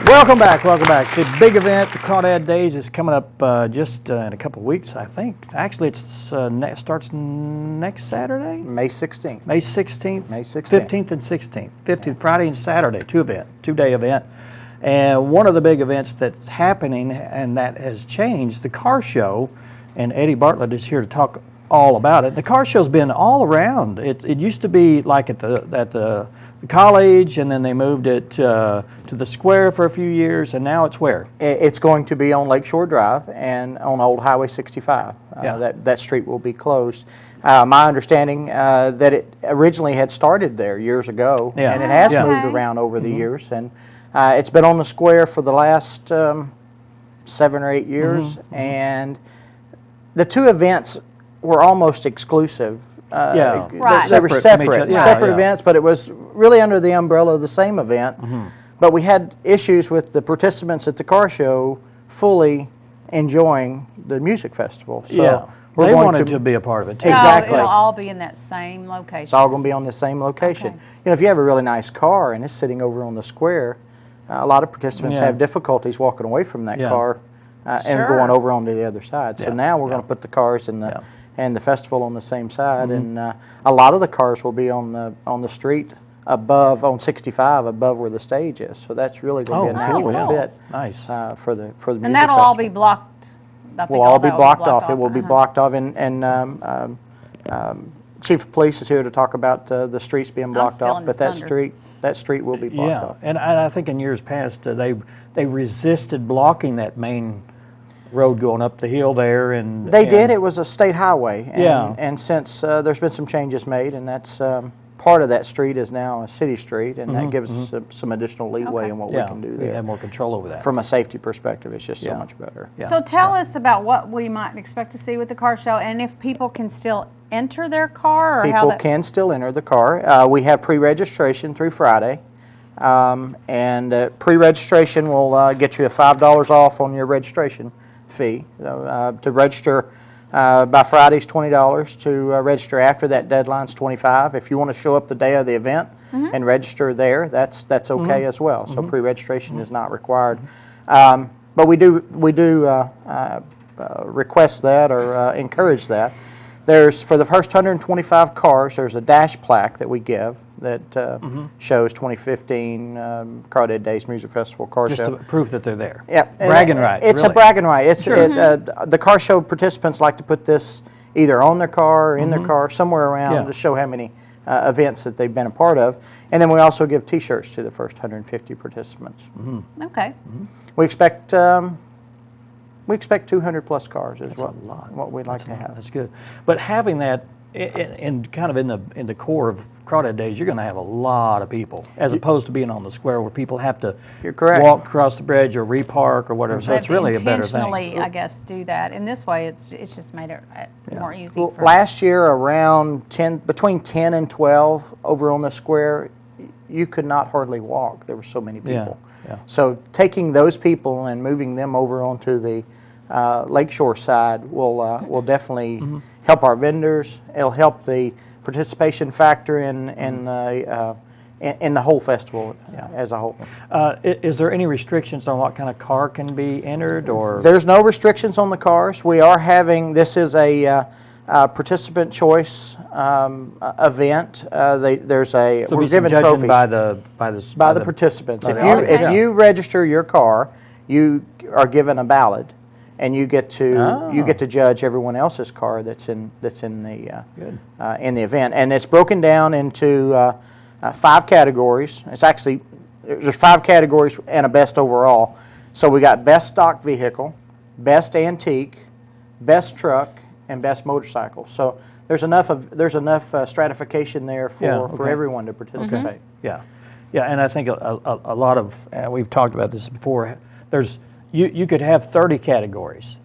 Welcome back, welcome back. The big event, the Crawdad Days, is coming up just in a couple of weeks, I think. Actually, it starts next Saturday? May 16th. May 16th? May 16th. 15th and 16th. 15th, Friday and Saturday, two-day event. And one of the big events that's happening, and that has changed, the car show, and Eddie Bartlett is here to talk all about it. The car show's been all around. It used to be like at the college, and then they moved it to the square for a few years, and now it's where? It's going to be on Lakeshore Drive and on Old Highway 65. Yeah. That street will be closed. My understanding that it originally had started there years ago, Yeah. and it has Yeah. moved around over the years, and it's been on the square for the last 7 or 8 years, and the two events were almost exclusive. Yeah. Right. They were separate Yeah. events, but it was really under the umbrella of the same event. But we had issues with the participants at the car show fully enjoying the music festival. So Yeah. we're They going wanted to be a part of it, too. So Exactly. it'll all be in that same location. It's all going to be on the same location. Okay. You know, if you have a really nice car and it's sitting over on the square, a lot of participants Yeah. have difficulties walking away from that Yeah. car and Sure. going over onto the other side. So Yeah. now we're going Yeah. to put the cars and the Yeah. and the festival on the same side, and a lot of the cars will be on the street above on 65 above where the stage is. So that's really going to be a cool, natural yeah. fit Nice. for the music And that'll all be festival. blocked. I think Will all be that will blocked off. It will be uh-huh. blocked off, and Chief of Police is here to talk about the streets being blocked stealing off. But his thunder. that street will be blocked Yeah, off. and I think in years past, they resisted blocking that main road going up the hill there, and They did. It was a state highway, and, Yeah. and since there's been some changes made, and that's part of that street is now a city street, and that gives us some additional leeway Okay. in what yeah, we can do we there. have more control over that. From a safety perspective, it's just so Yeah. much better. Yeah. So tell us about what we might expect to see with the car show, and if people can still enter their car, or how People that. can still enter the car. We have pre-registration through Friday, and pre-registration will get you a $5 off on your registration fee. To register by Friday's $20. To register after that deadline's $25. If you want to show up the day of the event and register there, that's okay as well. So pre-registration is not required. But we do request that or encourage that. There's, for the first 125 cars, there's a dash plaque that we give that shows 2015 Crawdad Days Music Festival Car Just Show. to prove that they're there. Yeah, and Bragging right. It's really. a bragging right. It's Sure. the car show participants like to put this either on their car or in their car, somewhere around, Yeah. to show how many events that they've been a part of. And then we also give T-shirts to the first 150 participants. Okay. We expect 200 plus cars is That's a lot. what we'd like to have. That's good. But having that in kind of in the core of Crawdad Days, you're going to have a lot of people, as opposed to being on the square where people have to You're correct. walk across the bridge or repark or whatever. So They it's have to really a better thing. intentionally, I guess, do that. In this way, it's just made it more easy. Well, for last year, around between 10 and 12 over on the square, you could not hardly walk. There were so many Yeah, people. yeah. So taking those people and moving them over onto the Lakeshore side will definitely help our vendors. It'll help the participation factor in the whole festival as a whole. Is there any restrictions on what kind of car can be entered, or? There's no restrictions on the cars. We are having, this is a participant choice event. There's a, So we're be some giving judging trophies by the participants. by If the you audience. if you register your car, you are given a ballot, and you get to judge everyone else's car that's in the event. And it's broken down into 5 categories. It's actually, there's 5 categories and a best overall. So we got best stock vehicle, best antique, best truck, and best motorcycle. So there's enough stratification there for Yeah, okay. everyone to participate. Yeah, yeah, and I think a lot of, we've talked about this before, there's, you could have 30 categories.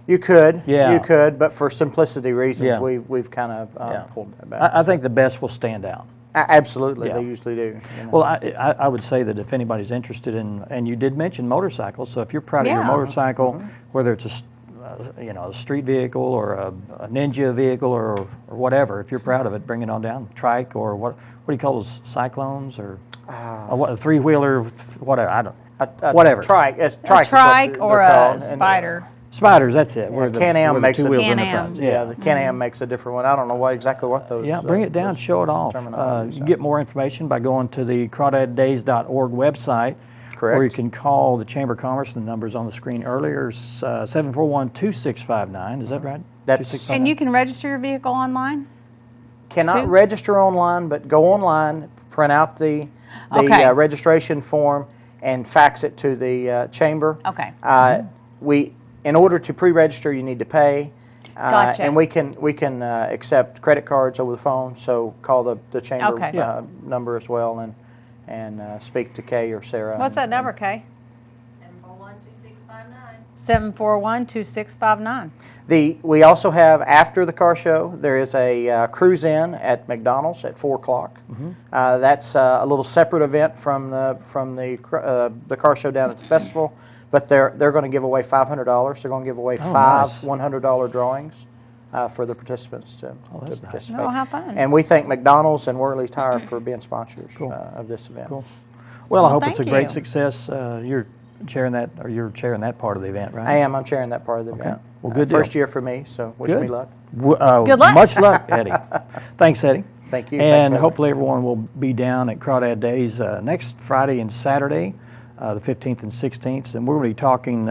You could, Yeah. but for simplicity reasons, Yeah. we've kind of Yeah. pulled that back. I think the best will stand out. Absolutely, Yeah. they usually do. You know. Well, I would say that if anybody's interested in, and you did mention motorcycles, so if you're proud of your Yeah. motorcycle, whether it's a street vehicle or a ninja vehicle or whatever, if you're proud of it, bring it on down. Trike, or what do you call those, cyclones, or? What, a three-wheeler, whatever, I don't, A whatever. Trike. A trike or a spider. Spiders, that's it. Where Can-Am where makes two a wheels in the Can-Am. front. Yeah, the Can-Am makes a different one. I don't know exactly what those. Yeah, bring it down, those show it off. terminologies You are. get more information by going to the crawdaddays.org website. Correct. Or you can call the Chamber of Commerce. The number's on the screen earlier, 741-2659. Is that right? That's- 2659? And you can register your vehicle online? Cannot Two? register online, but go online, print out the Okay. registration form, and fax it to the chamber. Okay. In order to pre-register, you need to pay. Gotcha. And we can accept credit cards over the phone. So call the chamber Okay. Yeah. number as well, and speak to Kay or Sarah. What's that number, Kay? 741-2659. 741-2659. We also have, after the car show, there is a cruise in at McDonald's at 4 o'clock. That's a little separate event from the car show down at the festival, but they're going to give away $500. They're going to give away five nice. $100 drawings for the participants to that's nice. participate. Oh, how fun. And we thank McDonald's and Worley Tire for being sponsors of this event. Cool. Well, I hope thank it's a great you. success. You're chairing that part of the event, right? I am. I'm chairing that part of the event. Well, good First deal. year for me, so wish Good. me luck. Good luck. Much luck, Eddie. Thanks, Eddie. Thank you. And Thanks, Eddie. hopefully everyone will be down at Crawdad Days next Friday and Saturday, the 15th and 16th. And we're going to be talking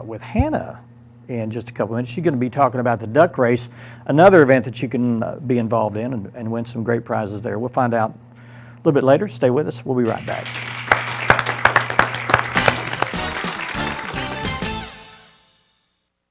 with Hannah in just a couple minutes. She's going to be talking about the duck race, another event that you can be involved in and win some great prizes there. We'll find out a little bit later. Stay with us. We'll be right back.